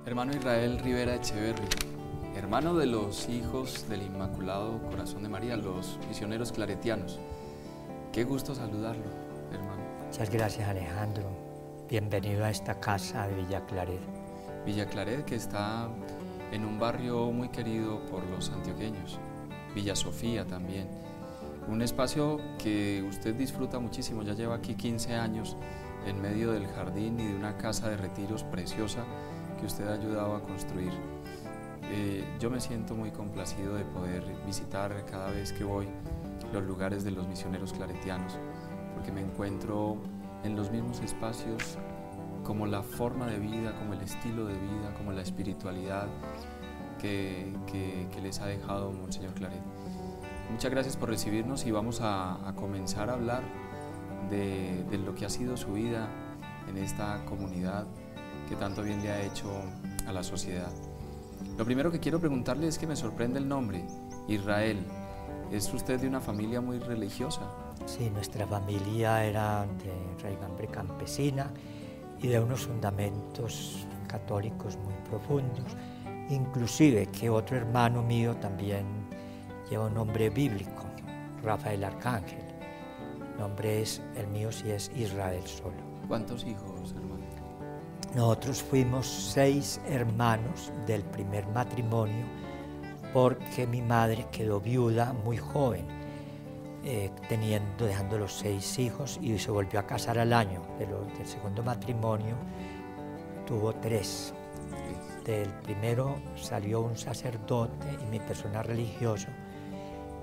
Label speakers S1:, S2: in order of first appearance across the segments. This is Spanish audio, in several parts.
S1: Hermano Israel Rivera Echeverri, hermano de los hijos del Inmaculado Corazón de María, los misioneros claretianos. Qué gusto saludarlo, hermano.
S2: Muchas gracias, Alejandro. Bienvenido a esta casa de Villa Claret.
S1: Villa Claret, que está en un barrio muy querido por los antioqueños. Villa Sofía también. Un espacio que usted disfruta muchísimo, ya lleva aquí 15 años en medio del jardín y de una casa de retiros preciosa que usted ha ayudado a construir. Yo me siento muy complacido de poder visitar cada vez que voy los lugares de los misioneros claretianos, porque me encuentro en los mismos espacios como la forma de vida, como el estilo de vida, como la espiritualidad que les ha dejado Monseñor Claret. Muchas gracias por recibirnos y vamos a comenzar a hablar de lo que ha sido su vida en esta comunidad que tanto bien le ha hecho a la sociedad. Lo primero que quiero preguntarle es que me sorprende el nombre, Israel. ¿Es usted de una familia muy religiosa?
S2: Sí, nuestra familia era de raigambre campesina y de unos fundamentos católicos muy profundos, inclusive que otro hermano mío también lleva un nombre bíblico, Rafael Arcángel. El nombre el mío sí es Israel solo.
S1: ¿Cuántos hijos, hermano?
S2: Nosotros fuimos 6 hermanos del primer matrimonio porque mi madre quedó viuda muy joven, dejando los 6 hijos y se volvió a casar al año. Del segundo matrimonio tuvo 3. Del primero salió un sacerdote y mi persona religioso,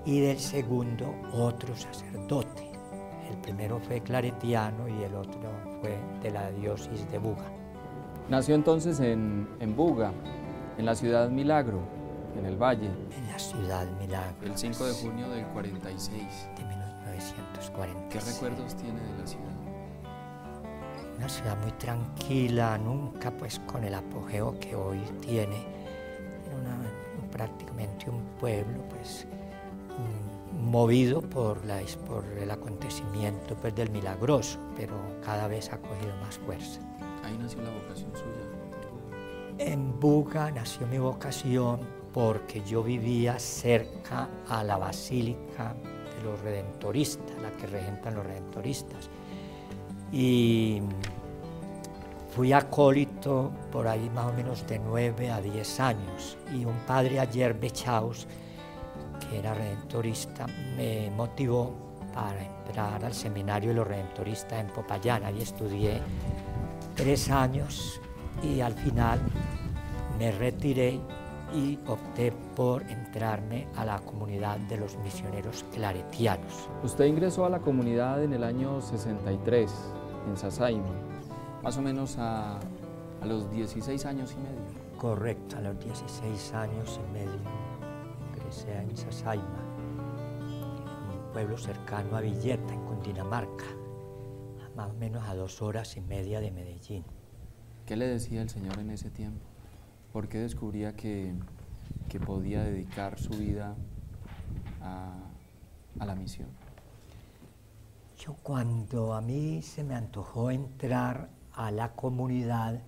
S2: y del segundo otro sacerdote. El primero fue claretiano y el otro fue de la diócesis de Buga.
S1: Nació entonces en Buga, en la ciudad Milagro, en el Valle.
S2: En la ciudad Milagro.
S1: El 5 de junio del 46.
S2: De 1946.
S1: ¿Qué recuerdos tiene de la ciudad?
S2: Una ciudad muy tranquila, nunca pues con el apogeo que hoy tiene. Prácticamente un pueblo pues movido por el acontecimiento pues, del milagroso, pero cada vez ha cogido más fuerza.
S1: Ahí nació la vocación suya.
S2: En Buga nació mi vocación porque yo vivía cerca a la Basílica de los Redentoristas, la que regentan los Redentoristas. Y fui acólito por ahí más o menos de 9 a 10 años. Y un padre ayer Bechaus, que era redentorista, me motivó para entrar al seminario de los Redentoristas en Popayán. Ahí estudié 3 años y al final me retiré y opté por entrarme a la comunidad de los misioneros claretianos.
S1: Usted ingresó a la comunidad en el año 63, en Sasaima, más o menos a los 16 años y medio.
S2: Correcto, a los 16 años y medio ingresé en Sasaima, un pueblo cercano a Villeta, en Cundinamarca, más o menos a 2 horas y media de Medellín.
S1: ¿Qué le decía el Señor en ese tiempo? ¿Por qué descubría que podía dedicar su vida a la misión?
S2: Yo cuando a mí se me antojó entrar a la comunidad,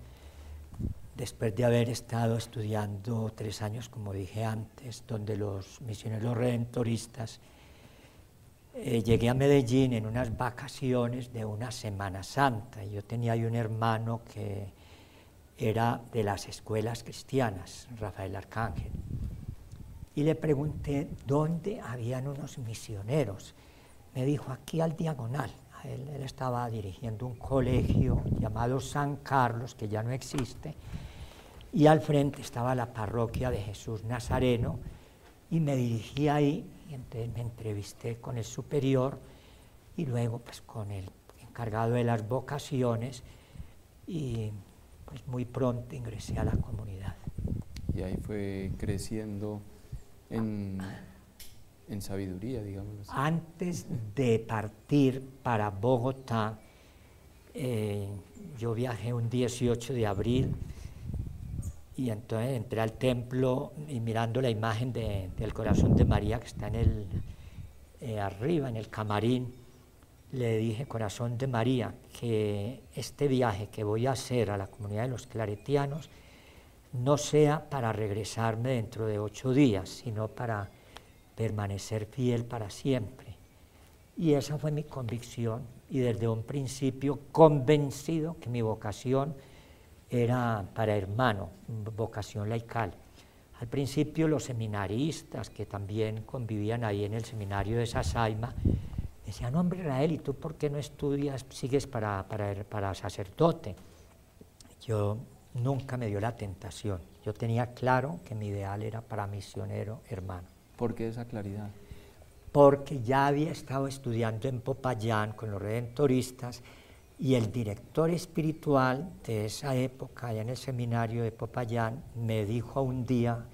S2: después de haber estado estudiando 3 años, como dije antes, donde los misioneros redentoristas, llegué a Medellín en unas vacaciones de una Semana Santa. Yo tenía ahí un hermano que era de las escuelas cristianas, Rafael Arcángel, y le pregunté dónde habían unos misioneros. Me dijo, aquí al diagonal. Él estaba dirigiendo un colegio llamado San Carlos, que ya no existe, y al frente estaba la parroquia de Jesús Nazareno, y me dirigí ahí, y entonces me entrevisté con el superior, y luego pues con el encargado de las vocaciones, y pues muy pronto ingresé a la comunidad.
S1: Y ahí fue creciendo en sabiduría, digamos así.
S2: Antes de partir para Bogotá, yo viajé un 18 de abril y entonces entré al templo y mirando la imagen del corazón de María que está arriba en el camarín, le dije, corazón de María, que este viaje que voy a hacer a la comunidad de los claretianos no sea para regresarme dentro de 8 días, sino para permanecer fiel para siempre. Y esa fue mi convicción, y desde un principio convencido que mi vocación era para hermano, vocación laical. Al principio los seminaristas que también convivían ahí en el seminario de Sasaima decían: hombre Israel, ¿y tú por qué no estudias, sigues para sacerdote? Yo nunca me dio la tentación. Yo tenía claro que mi ideal era para misionero hermano.
S1: ¿Por qué esa claridad?
S2: Porque ya había estado estudiando en Popayán con los redentoristas, y el director espiritual de esa época, allá en el seminario de Popayán, me dijo un día,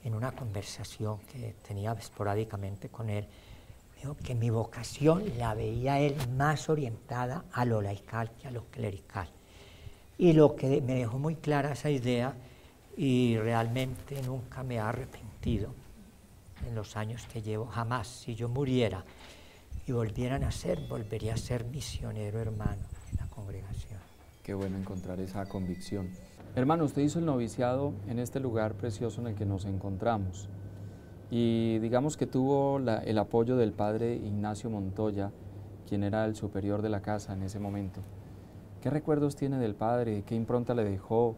S2: en una conversación que tenía esporádicamente con él, me dijo que mi vocación la veía él más orientada a lo laical que a lo clerical. Y lo que me dejó muy clara esa idea, y realmente nunca me ha arrepentido en los años que llevo, jamás. Si yo muriera y volviera a nacer, volvería a ser misionero hermano en la congregación.
S1: Qué bueno encontrar esa convicción. Hermano, usted hizo el noviciado en este lugar precioso en el que nos encontramos, y digamos que tuvo el apoyo del padre Ignacio Montoya, quien era el superior de la casa en ese momento. ¿Qué recuerdos tiene del padre? ¿Qué impronta le dejó?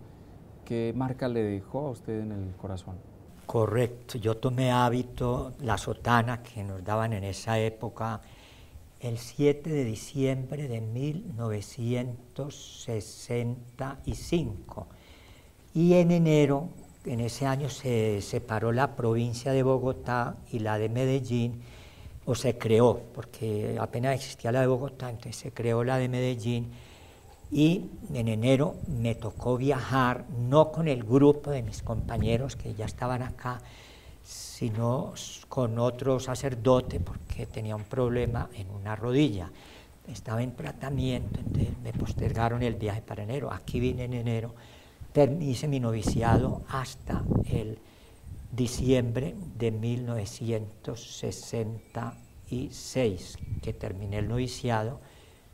S1: ¿Qué marca le dejó a usted en el corazón?
S2: Correcto, yo tomé hábito, la sotana que nos daban en esa época, el 7 de diciembre de 1965. Y en enero, en ese año, se separó la provincia de Bogotá y la de Medellín, o se creó, porque apenas existía la de Bogotá, entonces se creó la de Medellín. Y en enero me tocó viajar, no con el grupo de mis compañeros que ya estaban acá, sino con otro sacerdote, porque tenía un problema en una rodilla. Estaba en tratamiento, entonces me postergaron el viaje para enero. Aquí vine en enero, hice mi noviciado hasta el diciembre de 1966, que terminé el noviciado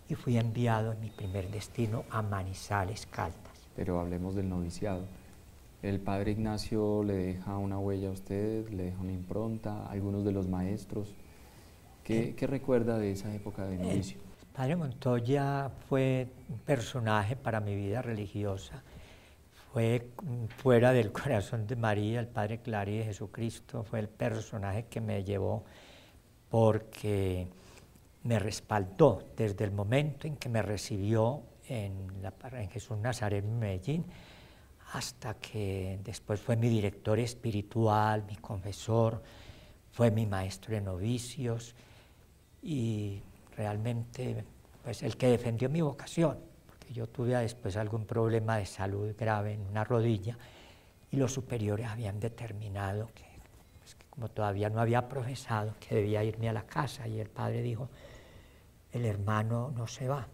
S2: y fui enviado en mi primer destino a Manizales, Caldas.
S1: Pero hablemos del noviciado. ¿El padre Ignacio le deja una huella a usted, le deja una impronta, algunos de los maestros? ¿Qué recuerda de esa época de novicio?
S2: El padre Montoya fue un personaje para mi vida religiosa. Fue fuera del corazón de María, el Padre Clarí de Jesucristo, fue el personaje que me llevó, porque me respaldó desde el momento en que me recibió en Jesús Nazaret en Medellín, hasta que después fue mi director espiritual, mi confesor, fue mi maestro de novicios, y realmente pues el que defendió mi vocación, porque yo tuve después algún problema de salud grave en una rodilla, y los superiores habían determinado que como todavía no había profesado, que debía irme a la casa, y el padre dijo: el hermano no se va,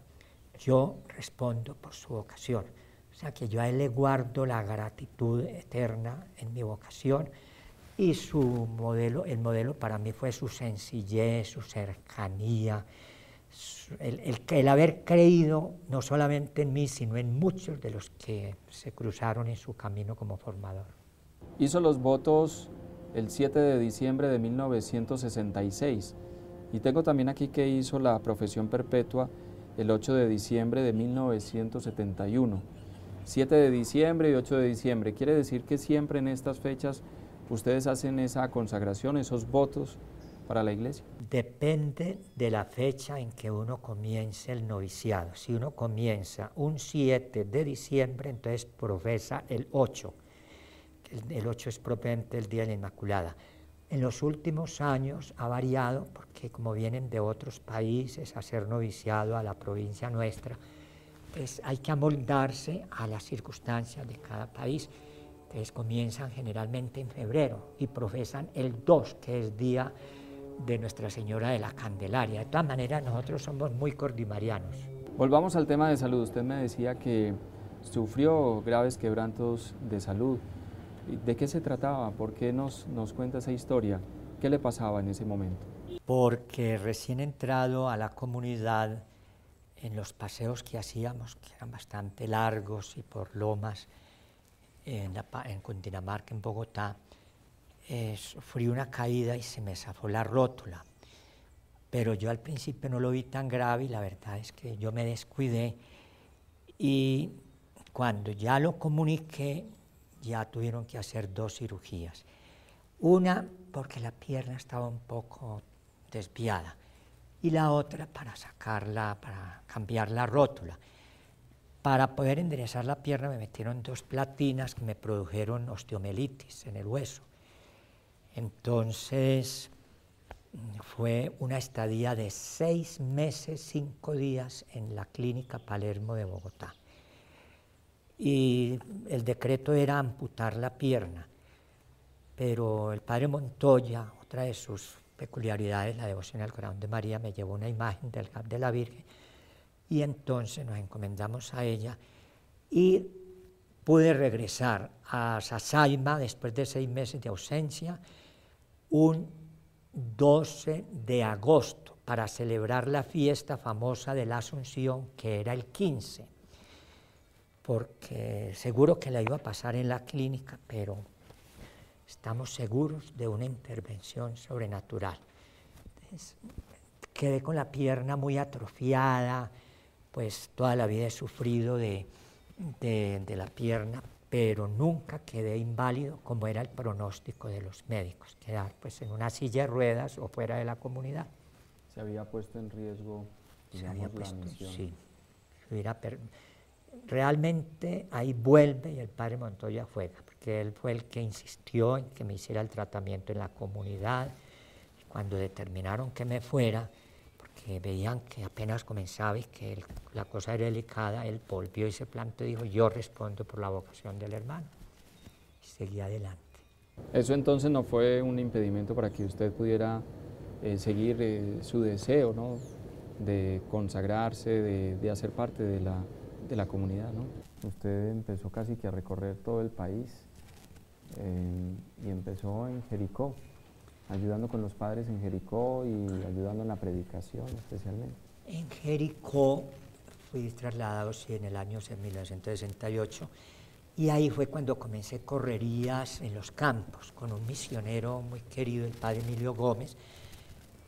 S2: yo respondo por su vocación. O sea que yo a él le guardo la gratitud eterna en mi vocación, y el modelo para mí fue su sencillez, su cercanía, el haber creído no solamente en mí, sino en muchos de los que se cruzaron en su camino como formador.
S1: Hizo los votos el 7 de diciembre de 1966, y tengo también aquí que hizo la profesión perpetua el 8 de diciembre de 1971. 7 de diciembre y 8 de diciembre, quiere decir que siempre en estas fechas ustedes hacen esa consagración, esos votos para la iglesia.
S2: Depende de la fecha en que uno comience el noviciado. Si uno comienza un 7 de diciembre, entonces profesa el 8. El 8 es propiamente el Día de la Inmaculada. En los últimos años ha variado, porque como vienen de otros países a hacer noviciado a la provincia nuestra, pues hay que amoldarse a las circunstancias de cada país. Entonces comienzan generalmente en febrero y profesan el 2, que es día de Nuestra Señora de la Candelaria. De todas maneras, nosotros somos muy cordimarianos.
S1: Volvamos al tema de salud. Usted me decía que sufrió graves quebrantos de salud. ¿De qué se trataba? ¿Por qué nos cuenta esa historia? ¿Qué le pasaba en ese momento?
S2: Porque recién entrado a la comunidad, en los paseos que hacíamos, que eran bastante largos y por lomas, en Cundinamarca, en Bogotá, sufrí una caída y se me zafó la rótula. Pero yo al principio no lo vi tan grave y la verdad es que yo me descuidé y cuando ya lo comuniqué ya tuvieron que hacer 2 cirugías. Una porque la pierna estaba un poco desviada y la otra para sacarla, para cambiar la rótula. Para poder enderezar la pierna me metieron 2 platinas que me produjeron osteomelitis en el hueso. Entonces fue una estadía de 6 meses, 5 días en la clínica Palermo de Bogotá. Y el decreto era amputar la pierna, pero el padre Montoya, otra de sus peculiaridades, la devoción al corazón de María, me llevó una imagen de la Virgen y entonces nos encomendamos a ella y pude regresar a Sasaima después de 6 meses de ausencia un 12 de agosto para celebrar la fiesta famosa de la Asunción, que era el 15, porque seguro que la iba a pasar en la clínica, pero estamos seguros de una intervención sobrenatural. Entonces, quedé con la pierna muy atrofiada, pues toda la vida he sufrido de la pierna, pero nunca quedé inválido como era el pronóstico de los médicos, quedar pues en una silla de ruedas o fuera de la comunidad.
S1: ¿Se había puesto en riesgo, digamos, la misión?
S2: Sí. Realmente ahí vuelve y el padre Montoya juega, porque él fue el que insistió en que me hiciera el tratamiento en la comunidad. Cuando determinaron que me fuera, porque veían que apenas comenzaba y que la cosa era delicada, él volvió y se planteó y dijo, yo respondo por la vocación del hermano. Y seguí adelante.
S1: Eso entonces no fue un impedimento para que usted pudiera seguir su deseo, ¿no?, de consagrarse, de hacer parte de la comunidad, ¿no? Usted empezó casi que a recorrer todo el país y empezó en Jericó, ayudando con los padres en Jericó y ayudando en la predicación especialmente.
S2: En Jericó fui trasladado en el año 1968 y ahí fue cuando comencé correrías en los campos con un misionero muy querido, el padre Emilio Gómez,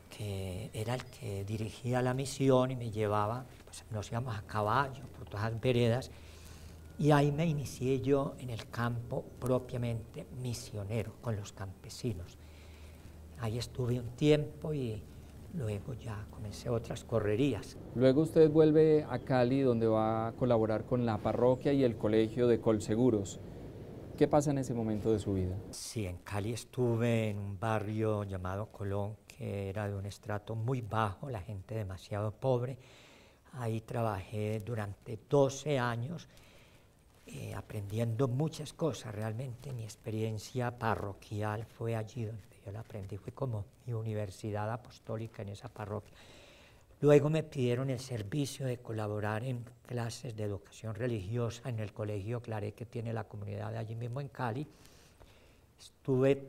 S2: que era el que dirigía la misión y me llevaba, pues nos íbamos a caballo por todas las veredas y ahí me inicié yo en el campo propiamente misionero con los campesinos. Ahí estuve un tiempo y luego ya comencé otras correrías.
S1: Luego usted vuelve a Cali, donde va a colaborar con la parroquia y el colegio de Colseguros. ¿Qué pasa en ese momento de su vida?
S2: Sí, en Cali estuve en un barrio llamado Colón, que era de un estrato muy bajo, la gente demasiado pobre. Ahí trabajé durante 12 años, aprendiendo muchas cosas. Realmente mi experiencia parroquial fue allí donde yo la aprendí, fue como mi universidad apostólica en esa parroquia. Luego me pidieron el servicio de colaborar en clases de educación religiosa en el colegio Claret que tiene la comunidad de allí mismo en Cali. Estuve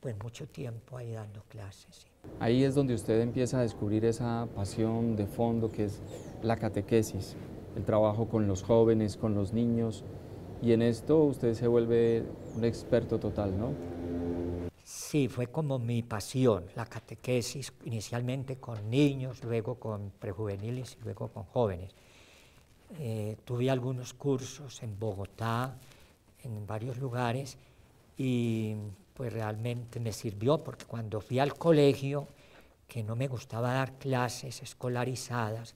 S2: pues mucho tiempo ahí dando clases. Sí.
S1: Ahí es donde usted empieza a descubrir esa pasión de fondo que es la catequesis, el trabajo con los jóvenes, con los niños, y en esto usted se vuelve un experto total, ¿no?
S2: Sí, fue como mi pasión, la catequesis, inicialmente con niños, luego con prejuveniles y luego con jóvenes. Tuve algunos cursos en Bogotá, en varios lugares, y pues realmente me sirvió porque cuando fui al colegio, que no me gustaba dar clases escolarizadas,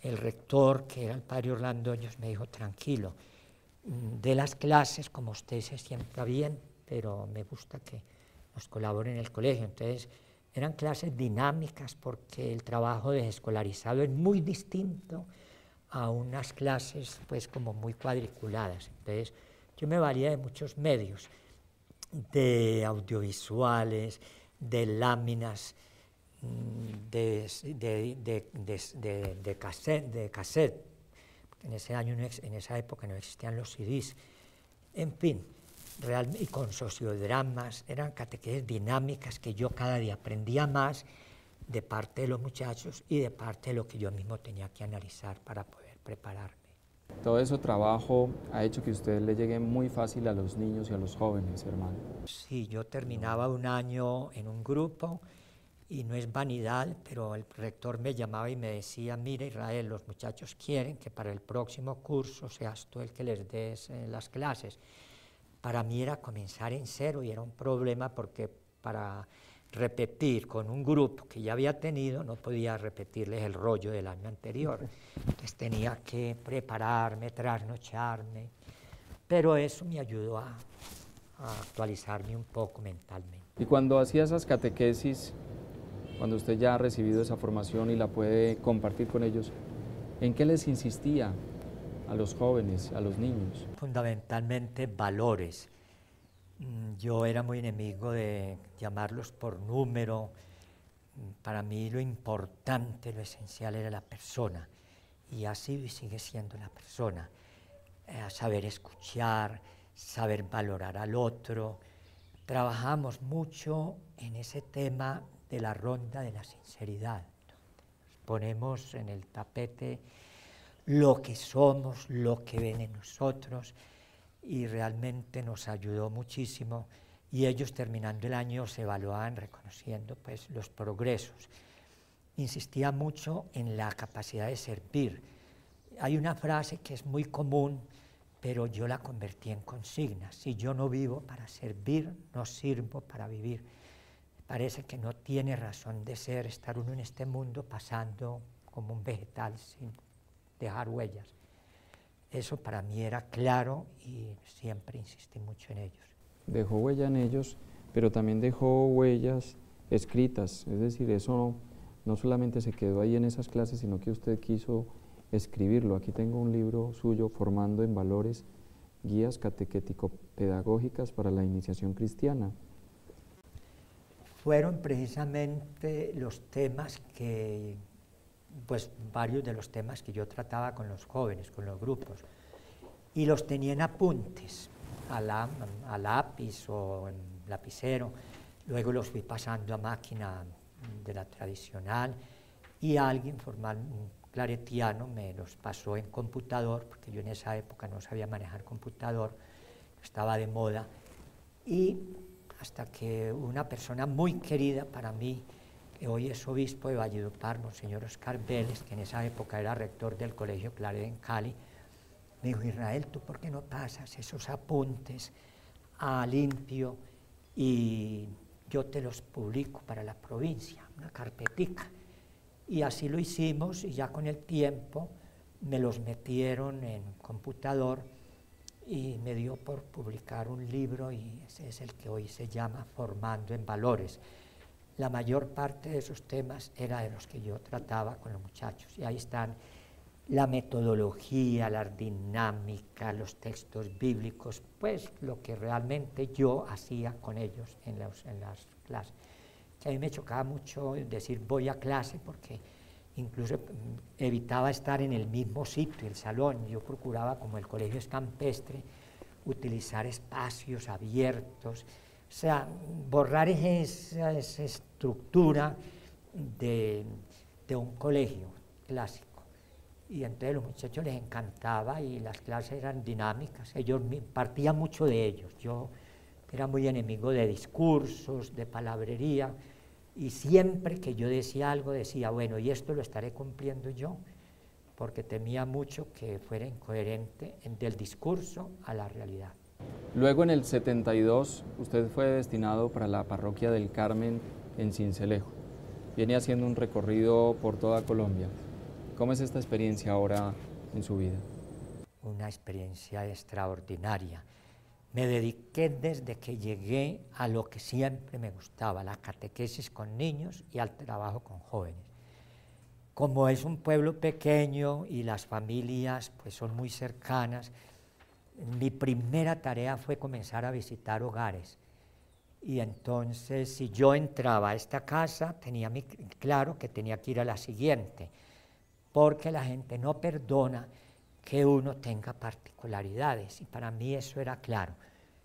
S2: el rector, que era el padre Orlando Hoyos, me dijo, tranquilo, de las clases como usted se sienta bien, pero me gusta que nos colaboren en el colegio. Entonces eran clases dinámicas porque el trabajo de escolarizado es muy distinto a unas clases pues como muy cuadriculadas. Entonces yo me valía de muchos medios, de audiovisuales, de láminas, de cassette, porque en esa época no existían los CDs, en fin, y con sociodramas, eran catequesis dinámicas que yo cada día aprendía más de parte de los muchachos y de parte de lo que yo mismo tenía que analizar para poder prepararme.
S1: Todo ese trabajo ha hecho que usted le llegue muy fácil a los niños y a los jóvenes, hermano.
S2: Sí, yo terminaba un año en un grupo y no es vanidad, pero el rector me llamaba y me decía, mira Israel, los muchachos quieren que para el próximo curso seas tú el que les des las clases. Para mí era comenzar en cero y era un problema porque para repetir con un grupo que ya había tenido no podía repetirles el rollo del año anterior. Entonces tenía que prepararme, trasnocharme, pero eso me ayudó a actualizarme un poco mentalmente.
S1: Y cuando hacía esas catequesis, cuando usted ya ha recibido esa formación y la puede compartir con ellos, ¿en qué les insistía a los jóvenes, a los niños?
S2: Fundamentalmente valores. Yo era muy enemigo de llamarlos por número. Para mí lo importante, lo esencial era la persona, y así sigue siendo la persona. Saber escuchar, saber valorar al otro. Trabajamos mucho en ese tema de la ronda de la sinceridad. Ponemos en el tapete lo que somos, lo que ven en nosotros, y realmente nos ayudó muchísimo, y ellos terminando el año se evaluaban reconociendo pues los progresos. Insistía mucho en la capacidad de servir. Hay una frase que es muy común, pero yo la convertí en consigna: si yo no vivo para servir, no sirvo para vivir. Parece que no tiene razón de ser estar uno en este mundo pasando como un vegetal sin dejar huellas. Eso para mí era claro y siempre insistí mucho en ellos.
S1: Dejó huella en ellos, pero también dejó huellas escritas, es decir, eso no solamente se quedó ahí en esas clases, sino que usted quiso escribirlo. Aquí tengo un libro suyo, Formando en Valores, guías catequético-pedagógicas para la iniciación cristiana.
S2: Fueron precisamente los temas que, pues varios de los temas que yo trataba con los jóvenes, con los grupos, y los tenía en apuntes, a lápiz o en lapicero. Luego los fui pasando a máquina de la tradicional, y alguien formal, un claretiano, me los pasó en computador, porque yo en esa época no sabía manejar computador, estaba de moda, y hasta que una persona muy querida para mí, que hoy es obispo de Valledupar, Monseñor Oscar Vélez, que en esa época era rector del Colegio Claret en Cali, me dijo: Israel, ¿tú por qué no pasas esos apuntes a limpio y yo te los publico para la provincia, una carpetica? Y así lo hicimos, y ya con el tiempo me los metieron en computador y me dio por publicar un libro, y ese es el que hoy se llama Formando en Valores. La mayor parte de esos temas era de los que yo trataba con los muchachos, y ahí están la metodología, la dinámica, los textos bíblicos, pues lo que realmente yo hacía con ellos en las clases. Que a mí me chocaba mucho decir voy a clase, porque incluso evitaba estar en el mismo sitio, el salón. Yo procuraba, como el colegio es campestre, utilizar espacios abiertos, o sea, borrar esa estructura de un colegio clásico. Y entonces a los muchachos les encantaba y las clases eran dinámicas. Ellos partían mucho de ellos. Yo era muy enemigo de discursos, de palabrería, y siempre que yo decía algo decía, bueno, y esto lo estaré cumpliendo yo, porque temía mucho que fuera incoherente del discurso a la realidad.
S1: Luego, en el 72, usted fue destinado para la parroquia del Carmen en Sincelejo. Viene haciendo un recorrido por toda Colombia. ¿Cómo es esta experiencia ahora en su vida?
S2: Una experiencia extraordinaria. Me dediqué desde que llegué a lo que siempre me gustaba, la catequesis con niños y al trabajo con jóvenes. Como es un pueblo pequeño y las familias pues son muy cercanas, mi primera tarea fue comenzar a visitar hogares. Y entonces, si yo entraba a esta casa, tenía claro que tenía que ir a la siguiente, porque la gente no perdona que uno tenga particularidades, y para mí eso era claro.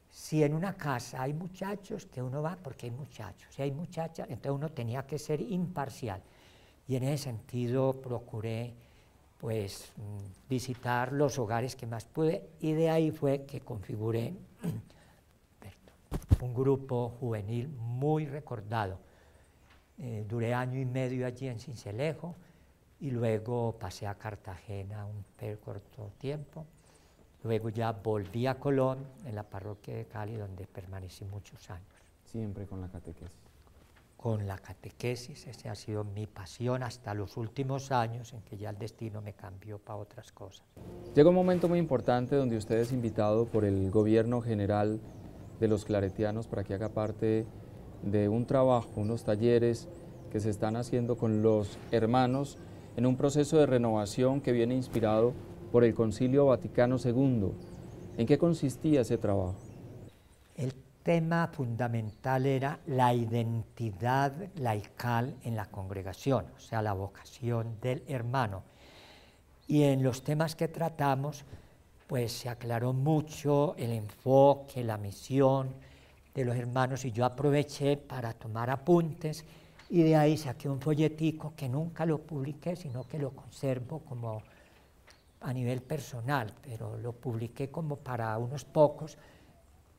S2: Si en una casa hay muchachos, que uno va porque hay muchachos; si hay muchachas, entonces uno tenía que ser imparcial, y en ese sentido procuré pues visitar los hogares que más pude, y de ahí fue que configuré un grupo juvenil muy recordado. Duré año y medio allí en Sincelejo y luego pasé a Cartagena un corto tiempo. Luego ya volví a Colón, en la parroquia de Cali, donde permanecí muchos años.
S1: Siempre con la catequesis.
S2: Con la catequesis, esa ha sido mi pasión hasta los últimos años en que ya el destino me cambió para otras cosas.
S1: Llega un momento muy importante donde usted es invitado por el gobierno general de los claretianos para que haga parte de un trabajo, unos talleres que se están haciendo con los hermanos en un proceso de renovación que viene inspirado por el Concilio Vaticano II. ¿En qué consistía ese trabajo?
S2: El tema fundamental era la identidad laical en la congregación, o sea, la vocación del hermano. Y en los temas que tratamos, pues se aclaró mucho el enfoque, la misión de los hermanos, y yo aproveché para tomar apuntes, y de ahí saqué un folletico que nunca lo publiqué, sino que lo conservo como a nivel personal, pero lo publiqué como para unos pocos,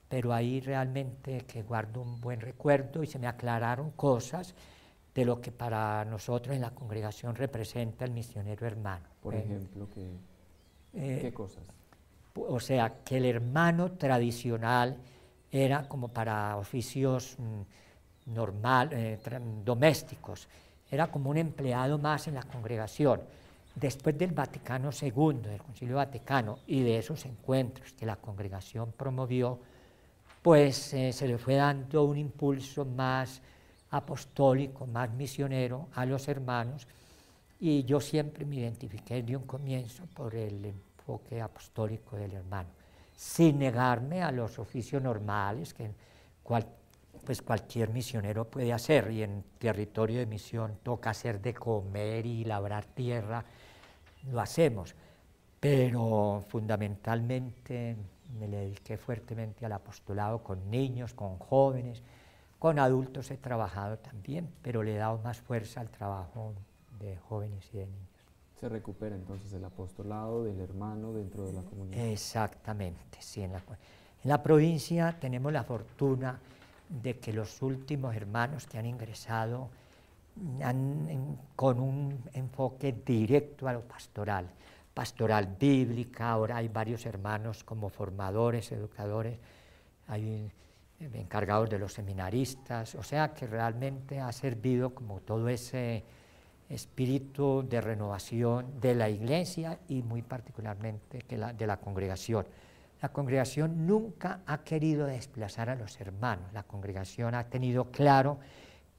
S2: pero ahí realmente que guardo un buen recuerdo y se me aclararon cosas de lo que para nosotros en la congregación representa el misionero hermano.
S1: Por ejemplo, ¿qué cosas?
S2: O sea, que el hermano tradicional era como para oficios domésticos, era como un empleado más en la congregación. Después del Vaticano II, del Concilio Vaticano, y de esos encuentros que la congregación promovió, pues se le fue dando un impulso más apostólico, más misionero a los hermanos, y yo siempre me identifiqué de un comienzo por el enfoque apostólico del hermano, sin negarme a los oficios normales que pues cualquier misionero puede hacer, y en territorio de misión toca hacer de comer y labrar tierra, lo hacemos, pero fundamentalmente me dediqué fuertemente al apostolado con niños, con jóvenes, con adultos he trabajado también, pero le he dado más fuerza al trabajo de jóvenes y de niños.
S1: Se recupera entonces el apostolado del hermano dentro de la comunidad.
S2: Exactamente, sí. En la provincia tenemos la fortuna de que los últimos hermanos que han ingresado con un enfoque directo a lo pastoral, pastoral bíblica. Ahora hay varios hermanos como formadores, educadores, hay encargados de los seminaristas, o sea que realmente ha servido como todo ese espíritu de renovación de la iglesia y muy particularmente de la congregación. La congregación nunca ha querido desplazar a los hermanos, la congregación ha tenido claro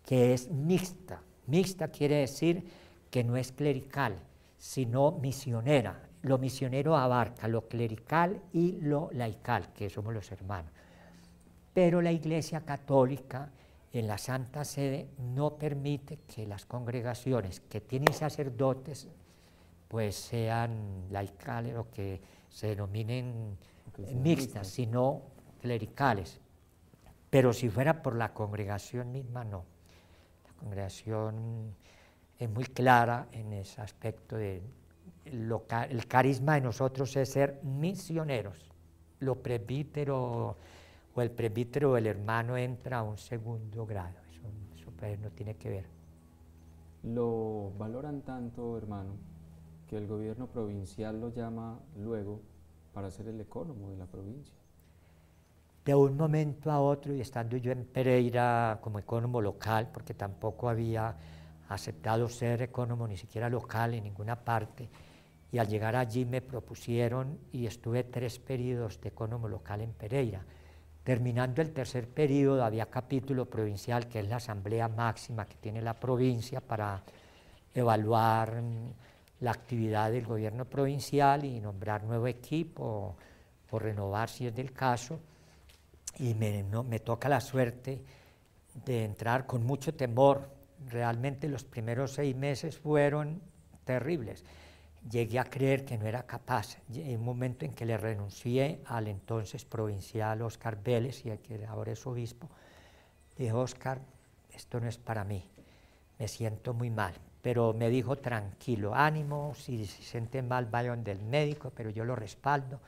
S2: que es mixta. Mixta quiere decir que no es clerical, sino misionera. Lo misionero abarca lo clerical y lo laical, que somos los hermanos. Pero la Iglesia Católica en la Santa Sede no permite que las congregaciones que tienen sacerdotes pues sean laicales o que se denominen mixtas, sino clericales. Pero si fuera por la congregación misma, no. La congregación es muy clara en ese aspecto de el carisma de nosotros es ser misioneros. Lo presbítero o el presbítero o el hermano entra a un segundo grado, eso pues no tiene que ver.
S1: Lo valoran tanto, hermano, que el gobierno provincial lo llama luego para ser el ecónomo de la provincia.
S2: De un momento a otro, y estando yo en Pereira como ecónomo local, porque tampoco había aceptado ser ecónomo ni siquiera local en ninguna parte, y al llegar allí me propusieron y estuve 3 períodos de ecónomo local en Pereira. Terminando el tercer período había capítulo provincial, que es la asamblea máxima que tiene la provincia para evaluar la actividad del gobierno provincial y nombrar nuevo equipo o renovar si es del caso. Y me toca la suerte de entrar con mucho temor. Realmente los primeros 6 meses fueron terribles. Llegué a creer que no era capaz. En un momento en que le renuncié al entonces provincial Óscar Vélez, y que ahora es obispo, dije: Óscar, esto no es para mí, me siento muy mal, pero me dijo tranquilo, ánimo, si se siente mal vayan del médico, pero yo lo respaldo.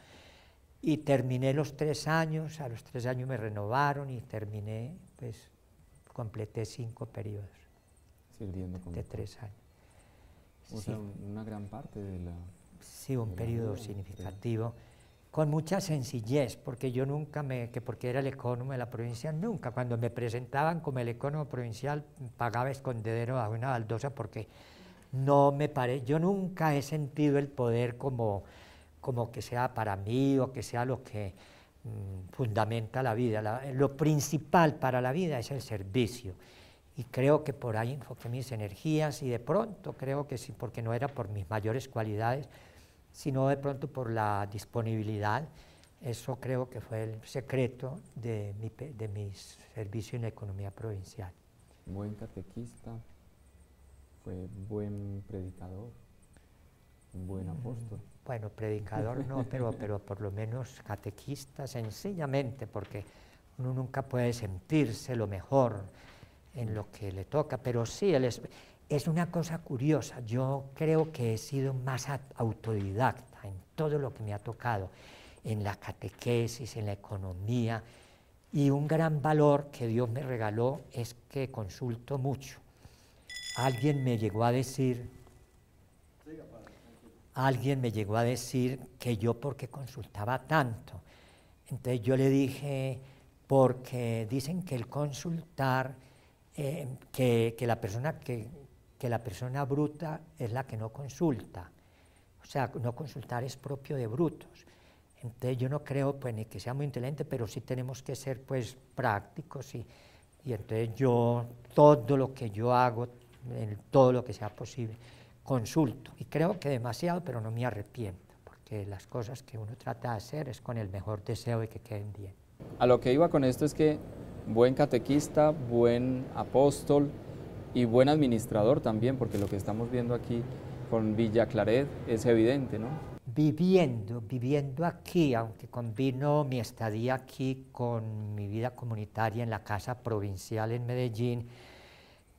S2: Y terminé los 3 años, a los 3 años me renovaron y terminé, pues completé 5 periodos
S1: sirviendo como
S2: de 3 años.
S1: O sea, una gran parte de la...
S2: Sí, un
S1: de la
S2: periodo
S1: vida,
S2: significativo, con mucha sencillez, porque yo nunca porque era el ecónomo de la provincia, nunca, cuando me presentaban como el ecónomo provincial, pagaba escondedero a una baldosa porque yo nunca he sentido el poder como que sea para mí o que sea lo que fundamenta la vida. Lo principal para la vida es el servicio. Y creo que por ahí enfoqué mis energías y de pronto creo que sí, porque no era por mis mayores cualidades, sino de pronto por la disponibilidad. Eso creo que fue el secreto de mi servicio en la economía provincial.
S1: Buen catequista, fue buen predicador, un buen apóstol.
S2: Bueno, predicador no, pero por lo menos catequista, sencillamente, porque uno nunca puede sentirse lo mejor en lo que le toca, pero sí, es una cosa curiosa. Yo creo que he sido más autodidacta en todo lo que me ha tocado, en la catequesis, en la economía, y un gran valor que Dios me regaló es que consulto mucho. Alguien me llegó a decir que yo por qué consultaba tanto. Entonces yo le dije, porque dicen que el consultar, que la persona bruta es la que no consulta. O sea, no consultar es propio de brutos. Entonces yo no creo pues ni que sea muy inteligente, pero sí tenemos que ser pues prácticos y entonces yo todo lo que yo hago, en todo lo que sea posible, consulto. Y creo que demasiado, pero no me arrepiento, porque las cosas que uno trata de hacer es con el mejor deseo de que queden bien.
S1: A lo que iba con esto es que buen catequista, buen apóstol y buen administrador también, porque lo que estamos viendo aquí con Villa Claret es evidente, ¿no?
S2: Viviendo aquí, aunque combino mi estadía aquí con mi vida comunitaria en la Casa Provincial en Medellín,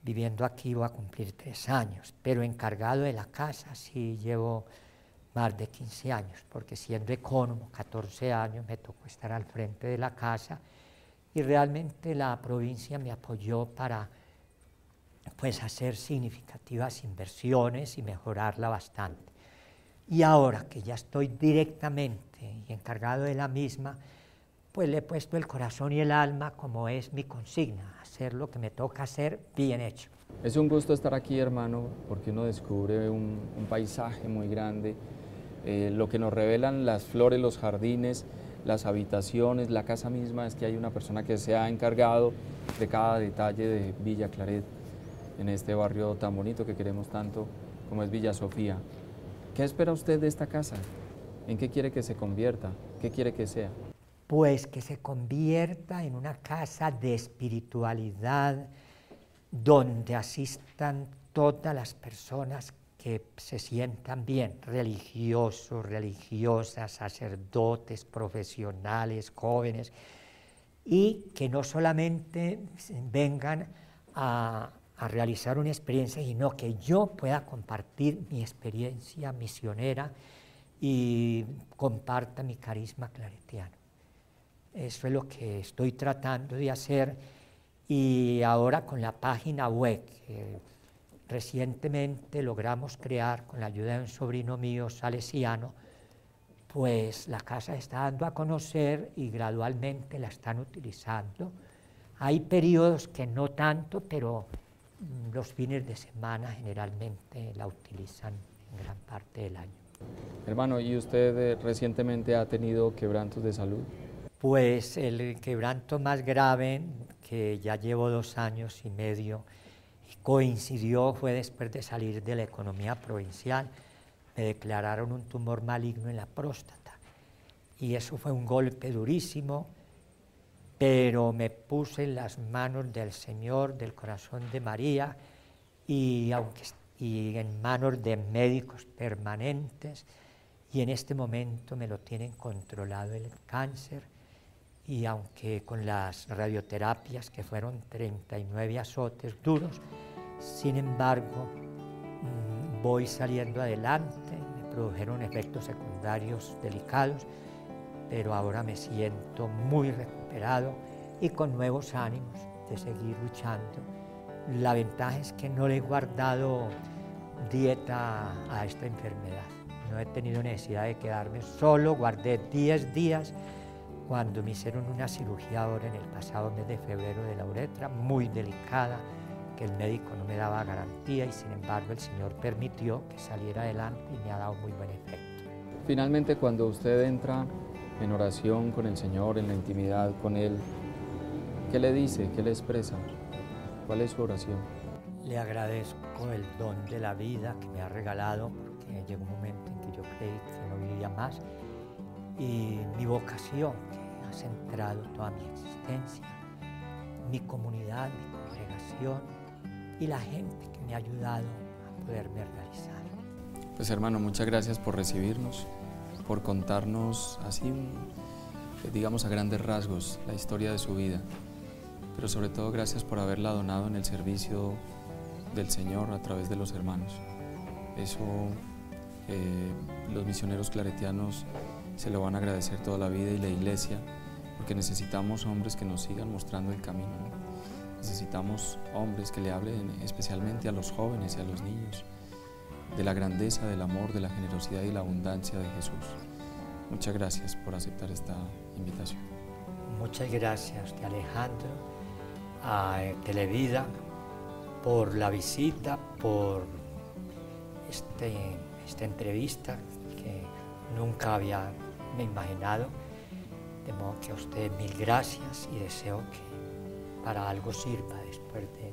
S2: viviendo aquí voy a cumplir 3 años, pero encargado de la casa sí llevo más de 15 años, porque siendo ecónomo 14 años me tocó estar al frente de la casa y realmente la provincia me apoyó para pues hacer significativas inversiones y mejorarla bastante. Y ahora que ya estoy directamente y encargado de la misma, pues le he puesto el corazón y el alma como es mi consigna, hacer lo que me toca hacer bien hecho.
S1: Es un gusto estar aquí, hermano, porque uno descubre un paisaje muy grande, lo que nos revelan las flores, los jardines, las habitaciones, la casa misma, es que hay una persona que se ha encargado de cada detalle de Villa Claret, en este barrio tan bonito que queremos tanto como es Villa Sofía. ¿Qué espera usted de esta casa? ¿En qué quiere que se convierta? ¿Qué quiere que sea?
S2: Pues que se convierta en una casa de espiritualidad donde asistan todas las personas que se sientan bien, religiosos, religiosas, sacerdotes, profesionales, jóvenes, y que no solamente vengan a realizar una experiencia, sino que yo pueda compartir mi experiencia misionera y comparta mi carisma claretiano. Eso es lo que estoy tratando de hacer y ahora con la página web que recientemente logramos crear con la ayuda de un sobrino mío salesiano, pues la casa está dando a conocer y gradualmente la están utilizando. Hay periodos que no tanto, pero los fines de semana generalmente la utilizan en gran parte del año.
S1: Hermano, ¿y usted recientemente ha tenido quebrantos de salud?
S2: Pues el quebranto más grave, que ya llevo 2 años y medio, coincidió, fue después de salir de la economía provincial. Me declararon un tumor maligno en la próstata y eso fue un golpe durísimo, pero me puse en las manos del Señor, del corazón de María y en manos de médicos permanentes, y en este momento me lo tienen controlado el cáncer, y aunque con las radioterapias, que fueron 39 azotes duros, sin embargo voy saliendo adelante, me produjeron efectos secundarios delicados, pero ahora me siento muy recuperado y con nuevos ánimos de seguir luchando. La ventaja es que no le he guardado dieta a esta enfermedad. No he tenido necesidad de quedarme solo, guardé 10 días cuando me hicieron una cirugía ahora en el pasado mes de febrero de la uretra, muy delicada, que el médico no me daba garantía y sin embargo el Señor permitió que saliera adelante y me ha dado muy buen efecto.
S1: Finalmente, cuando usted entra en oración con el Señor, en la intimidad con Él, ¿qué le dice? ¿Qué le expresa? ¿Cuál es su oración?
S2: Le agradezco el don de la vida que me ha regalado, porque llegó un momento en que yo creí que no vivía más, y mi vocación, que ha centrado toda mi existencia, mi comunidad, mi congregación y la gente que me ha ayudado a poderme realizar.
S1: Pues hermano, muchas gracias por recibirnos, por contarnos así, digamos a grandes rasgos, la historia de su vida, pero sobre todo gracias por haberla donado en el servicio del Señor a través de los hermanos. Eso los misioneros claretianos se lo van a agradecer toda la vida y la iglesia, porque necesitamos hombres que nos sigan mostrando el camino, ¿no? Necesitamos hombres que le hablen especialmente a los jóvenes y a los niños de la grandeza, del amor, de la generosidad y la abundancia de Jesús. Muchas gracias por aceptar esta invitación.
S2: Muchas gracias, Alejandro, a Televida, por la visita, por esta entrevista que nunca había me imaginado. De modo que a usted mil gracias y deseo que para algo sirva después de